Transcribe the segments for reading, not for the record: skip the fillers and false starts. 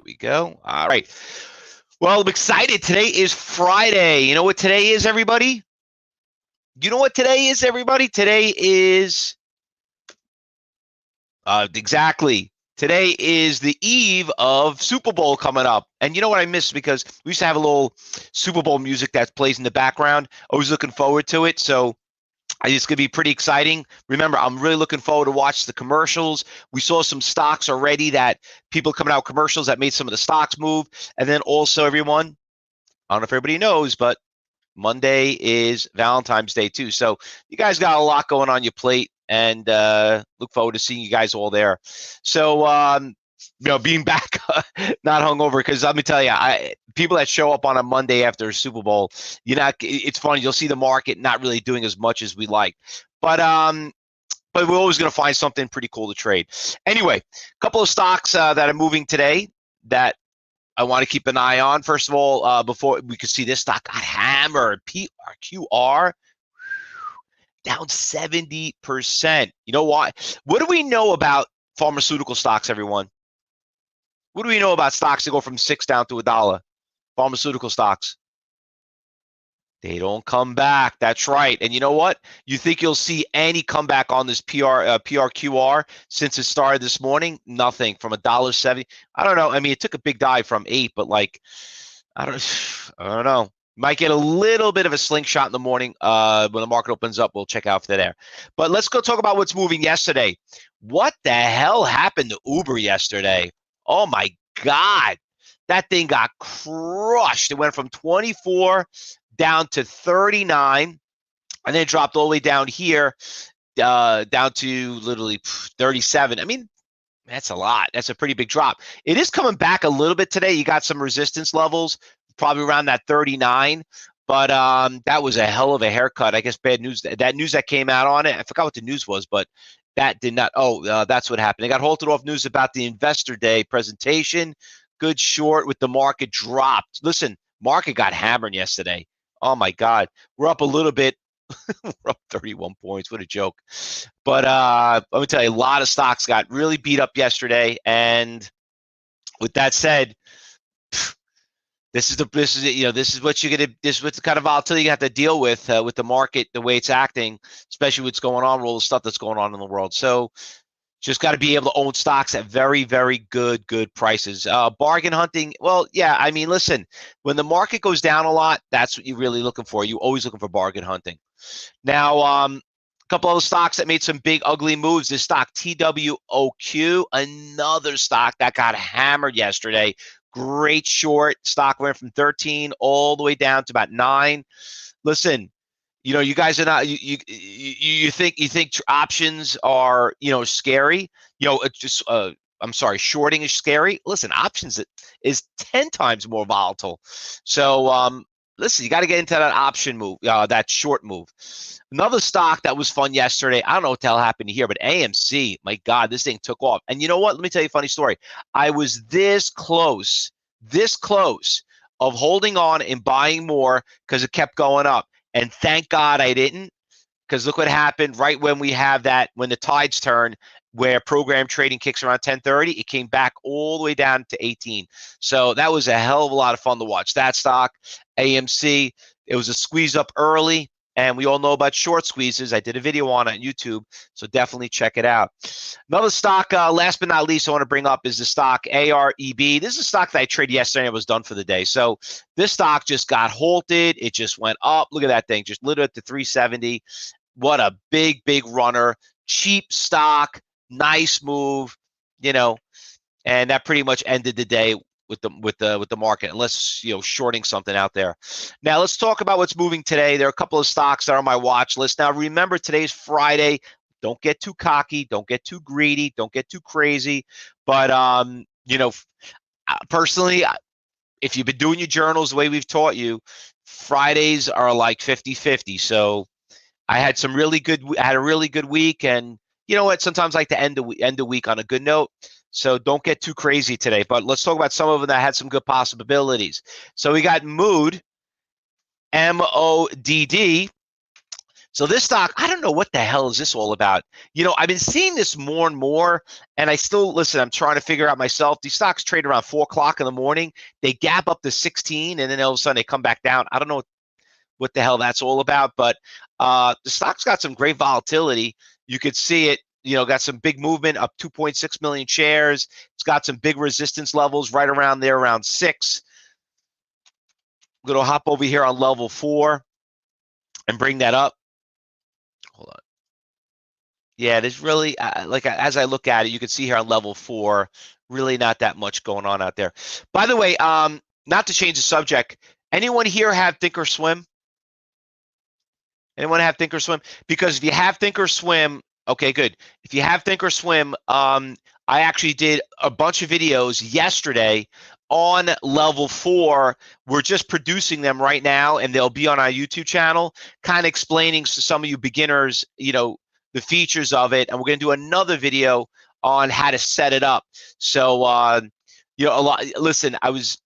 we go. All right. Well, I'm excited. Today is Friday. You know what today is, everybody? You know what today is, everybody? Today is exactly. Today is the eve of Super Bowl coming up. And you know what I missed, because we used to have a little Super Bowl music that plays in the background. Always looking forward to it. So it's going to be pretty exciting. Remember, I'm really looking forward to watch the commercials. We saw some stocks already, that people coming out commercials that made some of the stocks move. And then also, everyone, I don't know if everybody knows, but Monday is Valentine's Day too. So you guys got a lot going on your plate, and look forward to seeing you guys all there. So, being back, not hungover, because let me tell you, people that show up on a Monday after a Super Bowl, it's funny. You'll see the market not really doing as much as we like, but we're always going to find something pretty cool to trade. Anyway, a couple of stocks that are moving today that I want to keep an eye on. First of all, before we could see this stock got hammered, PRQR down 70%. You know why? What do we know about pharmaceutical stocks, everyone? What do we know about stocks that go from $6 down to $1? Pharmaceutical stocks. They don't come back. That's right. And you know what? You think you'll see any comeback on this PRQR since it started this morning? Nothing. From $1.70. I don't know. I mean, it took a big dive from 8, but like, I don't know. Might get a little bit of a slingshot in the morning when the market opens up. We'll check out for there. But let's go talk about what's moving yesterday. What the hell happened to Uber yesterday? Oh my God. That thing got crushed. It went from 24 down to 39, and then dropped all the way down here, down to literally 37. I mean, that's a lot. That's a pretty big drop. It is coming back a little bit today. You got some resistance levels, probably around that 39. But that was a hell of a haircut. I guess bad news. That news that came out on it, I forgot what the news was, but that did not. That's what happened. They got halted off news about the Investor Day presentation. Good short with the market dropped. Listen, market got hammered yesterday. Oh my God, we're up a little bit. We're up 31 points. What a joke. But let me tell you, a lot of stocks got really beat up yesterday. And with that said, this is what you're gonna. This is what the kind of volatility you have to deal with the market, the way it's acting, especially what's going on, with all the stuff that's going on in the world. So just got to be able to own stocks at very, very good prices. Bargain hunting, well, yeah, I mean, listen, when the market goes down a lot, that's what you're really looking for. You're always looking for bargain hunting. Now, a couple other stocks that made some big, ugly moves. This stock, TWOQ, another stock that got hammered yesterday. Great short. Stock went from 13 all the way down to about 9. Listen, you guys are not. You think options are scary. I'm sorry, shorting is scary. Listen, options is 10 times more volatile. So listen, you got to get into that option move, that short move. Another stock that was fun yesterday. I don't know what the hell happened here, but AMC. My God, this thing took off. And you know what? Let me tell you a funny story. I was this close of holding on and buying more because it kept going up. And thank God I didn't, because look what happened right when we have that, when the tides turn, where program trading kicks around 10:30, it came back all the way down to 18. So that was a hell of a lot of fun to watch. That stock, AMC, it was a squeeze up early, and we all know about short squeezes. I did a video on it on YouTube, so definitely check it out. Another stock, last but not least, I want to bring up is the stock AREB. This is a stock that I traded yesterday and was done for the day. So this stock just got halted. It just went up. Look at that thing, just literally at the 370. What a big runner. Cheap stock, nice move, and that pretty much ended the day with the market, unless shorting something out there. Now let's talk about what's moving today. There are a couple of stocks that are on my watch list. Now remember, today's Friday. Don't get too cocky. Don't get too greedy. Don't get too crazy. But personally, if you've been doing your journals the way we've taught you, Fridays are like 50-50. So I had a really good week, and you know what? Sometimes I like to end the week on a good note. So don't get too crazy today. But let's talk about some of them that had some good possibilities. So we got MODD, MODD. So this stock, I don't know what the hell is this all about. You know, I've been seeing this more and more, and I still, listen, I'm trying to figure out myself. These stocks trade around 4 o'clock in the morning. They gap up to 16, and then all of a sudden they come back down. I don't know what the hell that's all about, but the stock's got some great volatility. You could see it, you know, got some big movement, up 2.6 million shares. It's got some big resistance levels right around there, around 6. I'm going to hop over here on level 4 and bring that up. Hold on. Yeah, there's really, like as I look at it, you can see here on level 4, really not that much going on out there. By the way, not to change the subject, anyone here have Thinkorswim? Anyone have Thinkorswim? Because if you have Thinkorswim, okay, good. If you have Thinkorswim, I actually did a bunch of videos yesterday on level 4. We're just producing them right now, and they'll be on our YouTube channel, kind of explaining to some of you beginners, you know, the features of it. And we're going to do another video on how to set it up. So, you know, listen, I was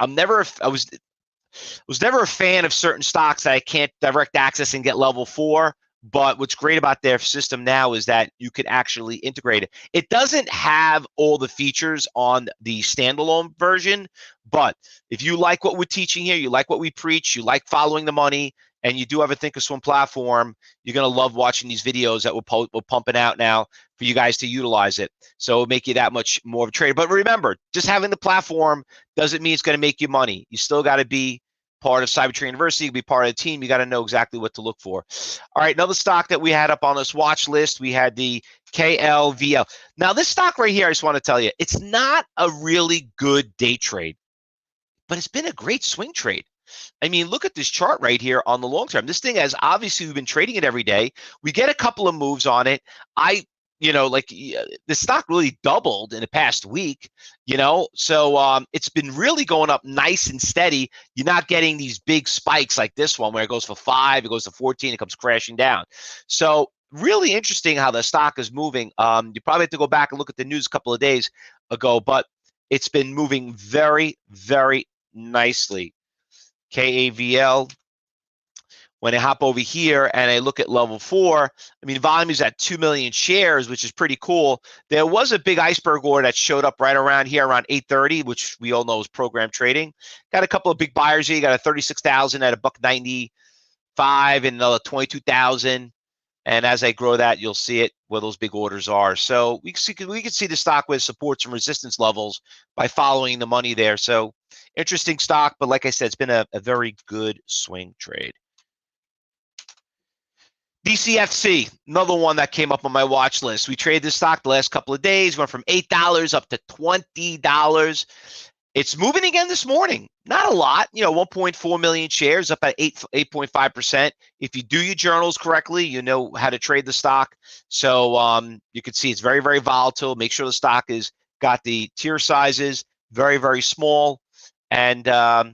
never a fan of certain stocks that I can't direct access and get level 4. But what's great about their system now is that you can actually integrate it. It doesn't have all the features on the standalone version, but if you like what we're teaching here, you like what we preach, you like following the money, and you do have a Thinkorswim platform, you're going to love watching these videos that we're pumping out now for you guys to utilize it. So it'll make you that much more of a trader. But remember, just having the platform doesn't mean it's going to make you money. You still got to be part of Cybertrade University, be part of the team. You got to know exactly what to look for. All right, another stock that we had up on this watch list, we had the KLVO. Now, this stock right here, I just want to tell you, it's not a really good day trade, but it's been a great swing trade. I mean, look at this chart right here on the long term. This thing has obviously, we've been trading it every day. We get a couple of moves on it. You know, like the stock really doubled in the past week, you know, so it's been really going up nice and steady. You're not getting these big spikes like this one where it goes for 5, it goes to 14, it comes crashing down. So really interesting how the stock is moving. You probably have to go back and look at the news a couple of days ago, but it's been moving very, very nicely. KAVL. When I hop over here and I look at level 4, I mean, volume is at 2 million shares, which is pretty cool. There was a big iceberg order that showed up right around here, around 8:30, which we all know is program trading. Got a couple of big buyers here. You got a 36,000 at $1.95 and another 22,000. And as I grow that, you'll see it where those big orders are. So we can see the stock with supports and resistance levels by following the money there. So interesting stock, but like I said, it's been a very good swing trade. DCFC, another one that came up on my watch list. We traded this stock the last couple of days, went from $8 up to $20. It's moving again this morning. Not a lot, you know, 1.4 million shares, up at 8.5%. If you do your journals correctly, you know how to trade the stock. So you can see it's very, very volatile. Make sure the stock is got the tier sizes, very, very small. And, you know,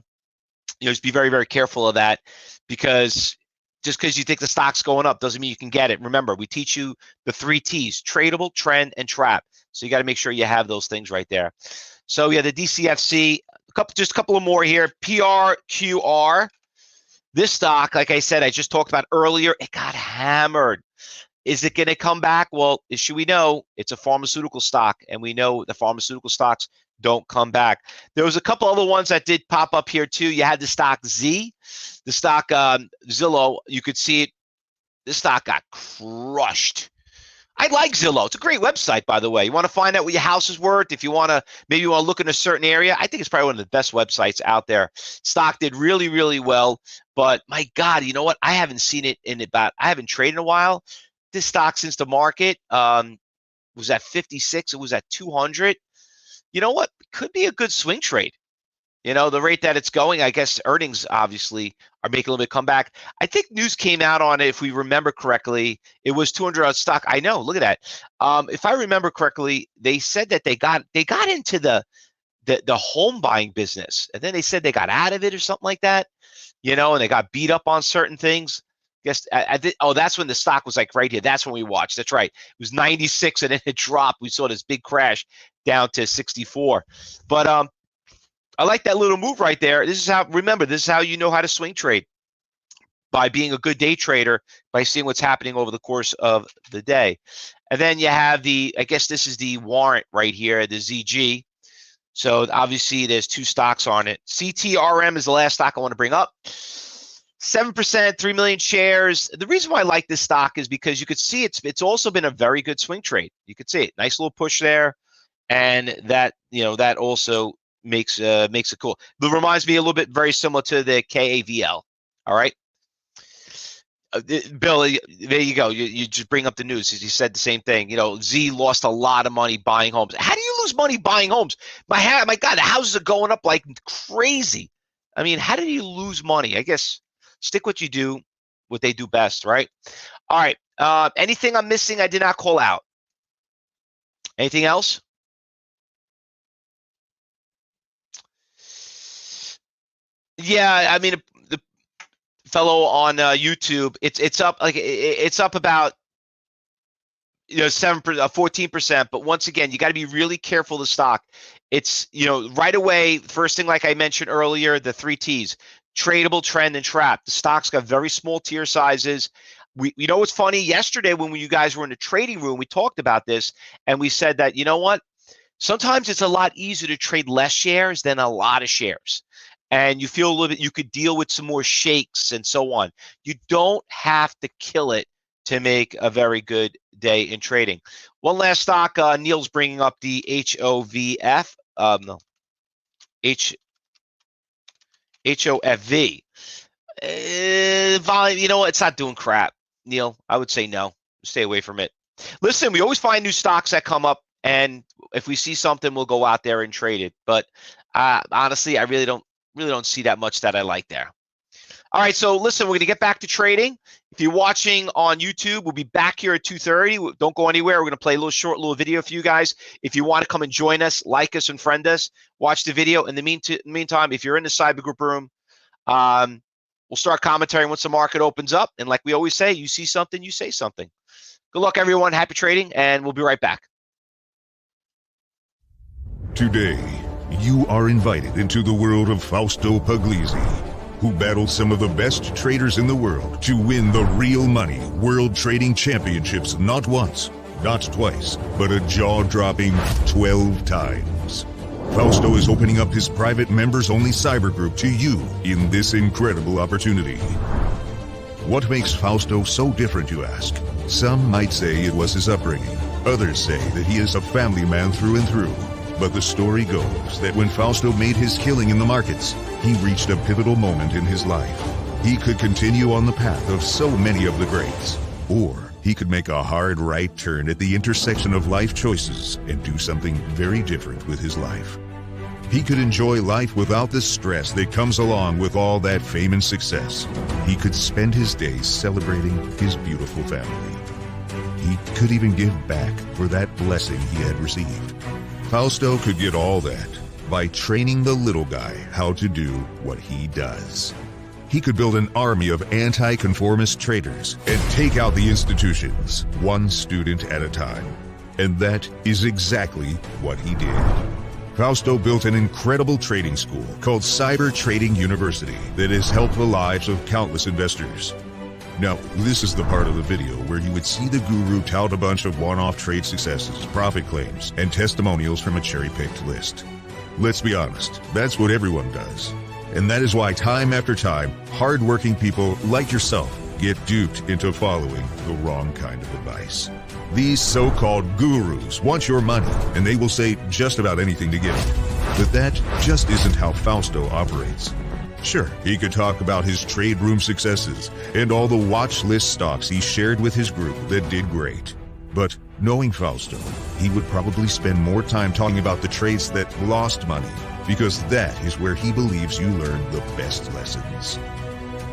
just be very, very careful of that, because just because you think the stock's going up doesn't mean you can get it. Remember, we teach you the 3 T's: tradable, trend, and trap. So you got to make sure you have those things right there. So yeah, the DCFC, just a couple of more here. PRQR. This stock, like I said, I just talked about earlier, it got hammered. Is it going to come back? Well, should we know it's a pharmaceutical stock, and we know the pharmaceutical stocks don't come back. There was a couple other ones that did pop up here too. You had the stock Z, the stock Zillow. You could see it. This stock got crushed. I like Zillow. It's a great website, by the way. You want to find out what your house is worth. If you want to, maybe you want to look in a certain area. I think it's probably one of the best websites out there. Stock did really, really well. But my God, you know what? I haven't seen it I haven't traded in a while. This stock, since the market was at 56, it was at 200. You know what? It could be a good swing trade. You know, the rate that it's going, I guess earnings obviously are making a little bit comeback. I think news came out on it, if we remember correctly. It was 200 on stock. I know, look at that. If I remember correctly, they said that they got into the home buying business, and then they said they got out of it or something like that. You know, and they got beat up on certain things. Guess oh, that's when the stock was like right here. That's when we watched. That's right. It was 96 and then it dropped. We saw this big crash down to 64. But I like that little move right there. This is how, remember, this is how you know how to swing trade. by being a good day trader, by seeing what's happening over the course of the day. And then you have the, I guess this is the warrant right here, the ZG. So obviously there's two stocks on it. CTRM is the last stock I want to bring up. 7%, 3 million shares. The reason why I like this stock is because you could see it's also been a very good swing trade. You could see it, nice little push there, and that that also makes it cool. It reminds me a little bit very similar to the KAVL. All right, Bill, there you go. You just bring up the news. You said the same thing. Z lost a lot of money buying homes. How do you lose money buying homes? My God, the houses are going up like crazy. I mean, how do you lose money? I guess stick what you do, what they do best, right? All right. Anything I'm missing I did not call out? Anything else? Yeah, I mean, the fellow on YouTube, it's up like it's up about 7%, 14%. But once again, you got to be really careful of the stock. It's right away. First thing, like I mentioned earlier, the 3 T's. Tradable, trend, and trap. The stock's got very small tier sizes. You know what's funny? Yesterday when you guys were in the trading room, we talked about this, and we said that, you know what? Sometimes it's a lot easier to trade less shares than a lot of shares. And you feel a little bit, you could deal with some more shakes and so on. You don't have to kill it to make a very good day in trading. One last stock, Neil's bringing up the HOVF. HOFV. Volume, you know what? It's not doing crap, Neil. I would say no. Stay away from it. Listen, we always find new stocks that come up, and if we see something, we'll go out there and trade it. But honestly, I really don't see that much that I like there. All right, so listen, we're going to get back to trading. If you're watching on YouTube, we'll be back here at 2:30. Don't go anywhere. We're going to play a short little video for you guys. If you want to come and join us, like us and friend us, watch the video. In the meantime, if you're in the cyber group room, we'll start commentary once the market opens up. And like we always say, you see something, you say something. Good luck, everyone. Happy trading, and we'll be right back. Today, you are invited into the world of Fausto Pugliese, who battled some of the best traders in the world to win the real money World Trading Championships not once, not twice, but a jaw-dropping 12 times. Fausto is opening up his private members-only cyber group to you in this incredible opportunity. What makes Fausto so different, you ask? Some might say it was his upbringing. Others say that he is a family man through and through. But the story goes that when Fausto made his killing in the markets, he reached a pivotal moment in his life. He could continue on the path of so many of the greats, or he could make a hard right turn at the intersection of life choices and do something very different with his life. He could enjoy life without the stress that comes along with all that fame and success. He could spend his days celebrating his beautiful family. He could even give back for that blessing he had received. Fausto could get all that by training the little guy how to do what he does. He could build an army of anti-conformist traders and take out the institutions, one student at a time. And that is exactly what he did. Fausto built an incredible trading school called Cyber Trading University that has helped the lives of countless investors. Now, this is the part of the video where you would see the guru tout a bunch of one-off trade successes, profit claims, and testimonials from a cherry-picked list. Let's be honest, that's what everyone does. And that is why time after time, hard-working people like yourself get duped into following the wrong kind of advice. These so-called gurus want your money, and they will say just about anything to get it. But that just isn't how Fausto operates. Sure, he could talk about his trade room successes and all the watch list stocks he shared with his group that did great. But knowing Fausto, he would probably spend more time talking about the trades that lost money, because that is where he believes you learn the best lessons.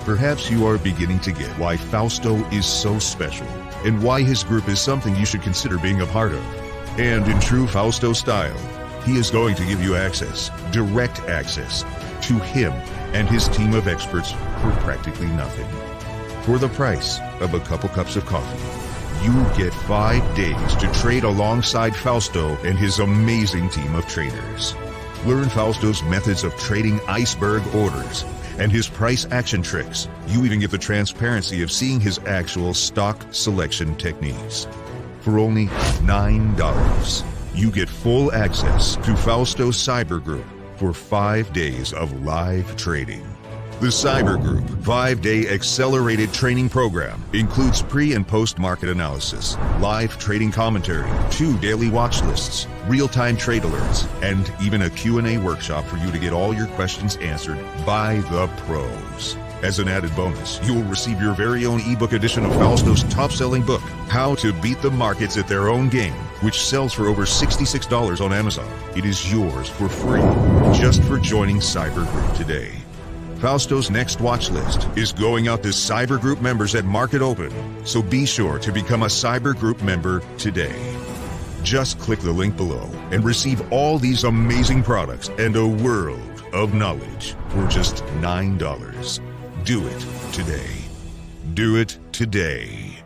Perhaps you are beginning to get why Fausto is so special and why his group is something you should consider being a part of. And in true Fausto style, he is going to give you access, direct access, to him and his team of experts for practically nothing. For the price of a couple cups of coffee, you get 5 days to trade alongside Fausto and his amazing team of traders. Learn Fausto's methods of trading iceberg orders and his price action tricks. You even get the transparency of seeing his actual stock selection techniques. For only $9, you get full access to Fausto's Cyber Group for 5 days of live trading. The Cyber Group 5-day accelerated training program includes pre- and post-market analysis, live trading commentary, 2 daily watch lists, real-time trade alerts, and even a Q&A workshop for you to get all your questions answered by the pros. As an added bonus, you will receive your very own ebook edition of Fausto's top-selling book, How to Beat the Markets at Their Own Game, which sells for over $66 on Amazon. It is yours for free, just for joining Cyber Group today. Fausto's next watch list is going out to Cyber Group members at Market Open, so be sure to become a Cyber Group member today. Just click the link below and receive all these amazing products and a world of knowledge for just $9. Do it today. Do it today.